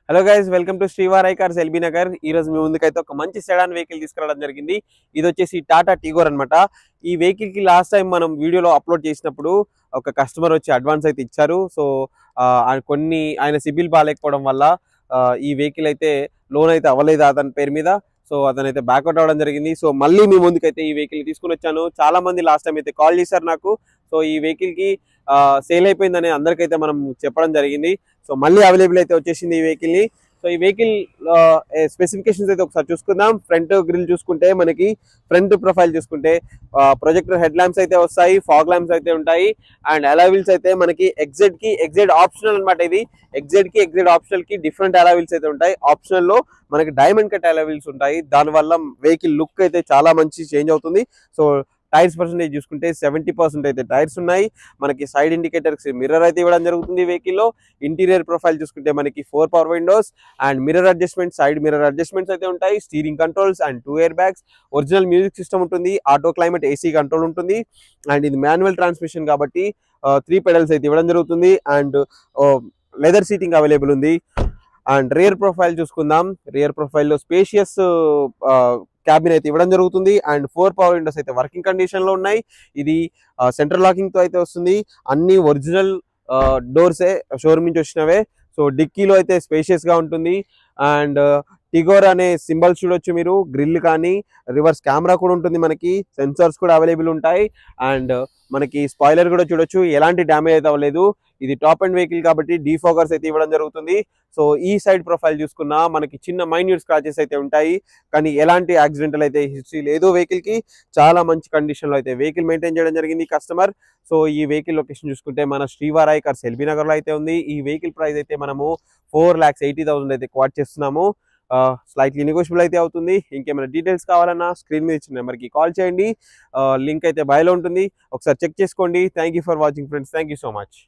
Hello guys, welcome to శ్రీవారాయ్ cars LB Nagar. ఈ రోజు మీ ముందుకైతే ఒక మంచి సెడాన్ వెహికల్ తీసుకురావడం జరిగింది. ఇది వచ్చేసి టాటా టిగోర్ అన్నమాట. ఈ వెహికల్ కి లాస్ట్ టైం మనం వీడియోలో అప్లోడ్ చేసినప్పుడు ఒక కస్టమర్ వచ్చి అడ్వాన్స్ అయితే ఇచ్చారు. సో కొన్ని ఆయన సిబిల్ బాగాలేకపోవడం వల్ల ఈ వెహికల్ అయితే లోన్ అయితే అవ్వలేదు అతని పేరు మీద. సో అతనైతే బ్యాక్అవుట్ అవ్వడం జరిగింది. సో మళ్ళీ మీ ముందుకైతే ఈ వెహికల్ తీసుకుని వచ్చాను. చాలా మంది లాస్ట్ టైం అయితే కాల్ చేశారు నాకు. సో ఈ వెహికల్ కి సేల్ అయిపోయిందని అందరికైతే మనం చెప్పడం జరిగింది. సో మళ్ళీ అవైలబుల్ అయితే వచ్చేసింది ఈ వెహికల్ ని. సో ఈ వెహికల్ స్పెసిఫికేషన్స్ అయితే ఒకసారి చూసుకుందాం. ఫ్రంట్ గ్రిల్ చూసుకుంటే మనకి ఫ్రంట్ ప్రొఫైల్ చూసుకుంటే ప్రొజెక్టర్ హెడ్ ల్యాంప్స్ అయితే వస్తాయి, ఫాగ్ ల్యాంప్స్ అయితే ఉంటాయి. అండ్ అలావిల్స్ అయితే మనకి ఎగ్జెడ్ ఆప్షనల్ అనమాట. ఇది ఎగ్జెడ్ ఆప్షనల్ కి డిఫరెంట్ అలావిల్స్ అయితే ఉంటాయి. ఆప్షనల్ లో మనకి డైమండ్ కట్ అలావిల్స్ ఉంటాయి. దానివల్ల వెహికల్ లుక్ అయితే చాలా మంచి చేంజ్ అవుతుంది. సో టైర్స్ పర్సెంటేజ్ చూసుకుంటే 70% అయితే టైర్స్ ఉన్నాయి. మనకి సైడ్ ఇండికేటర్స్ మిర్రర్ అయితే ఇవ్వడం జరుగుతుంది వెహికల్లో. ఇంటీరియర్ ప్రొఫైల్ చూసుకుంటే మనకి 4 power Windows and mirror adjustment, side mirror adjustments అయితే ఉంటాయి. Steering controls and 2 air bags, original music system ఉంటుంది, ఆటో క్లైమేట్ ఏసీ కంట్రోల్ ఉంటుంది. అండ్ ఇది మాన్యువల్ ట్రాన్స్మిషన్ కాబట్టి 3 పెడల్స్ అయితే ఇవ్వడం జరుగుతుంది. అండ్ లెదర్ సీటింగ్ అవైలబుల్ ఉంది. అండ్ రియర్ ప్రొఫైల్ చూసుకుందాం. రియర్ ప్రొఫైల్లో స్పేషియస్ క్యాబిన్ అయితే ఇవ్వడం జరుగుతుంది. అండ్ 4 పవర్ విండోస్ అయితే వర్కింగ్ కండిషన్ లో ఉన్నాయి. ఇది సెంట్రల్ లాకింగ్ తో అయితే వస్తుంది. అన్ని ఒరిజినల్ డోర్సే షోరూమ్ నుంచి వచ్చినవే. సో డిక్కీలో అయితే స్పేషియస్ గా ఉంటుంది. అండ్ టిగోర్ అనే సింబల్స్ చూడొచ్చు మీరు. గ్రిల్ కానీ రివర్స్ కెమెరా కూడా ఉంటుంది. మనకి సెన్సార్స్ కూడా అవైలబుల్ ఉంటాయి. అండ్ మనకి స్పాయిలర్ కూడా చూడొచ్చు. ఎలాంటి డ్యామేజ్ అయితే అవ్వలేదు. ఇది టాప్ అండ్ వెహికల్ కాబట్టి డీఫోకర్స్ అయితే ఇవ్వడం జరుగుతుంది. సో ఈ సైడ్ ప్రొఫైల్ చూసుకున్నా మనకి చిన్న మైన్యూట్ స్క్రాచెస్ అయితే ఉంటాయి, కానీ ఎలాంటి యాక్సిడెంటల్ అయితే హిస్టరీ లేదు. వెహికల్ కి చాలా మంచి కండిషన్ లో అయితే వెహికల్ మెయింటైన్ చేయడం జరిగింది కస్టమర్. సో ఈ వెహికల్ లొకేషన్ చూసుకుంటే మన శ్రీవారాయ్ కార్స్ ఎల్బీ నగర్ లో అయితే ఉంది. ఈ వెహికల్ ప్రైస్ అయితే మనము 4,80,000 అయితే క్వాట్ చేస్తున్నాము. స్లైట్లీ నెగోషియబుల్ అయితే అవుతుంది. ఇంకేమైనా డీటెయిల్స్ కావాలన్నా స్క్రీన్ మీద ఇచ్చిన నెంబర్కి కాల్ చేయండి. లింక్ అయితే బయోలో ఉంటుంది, ఒకసారి చెక్ చేసుకోండి. Thank you for watching friends. Thank you so much.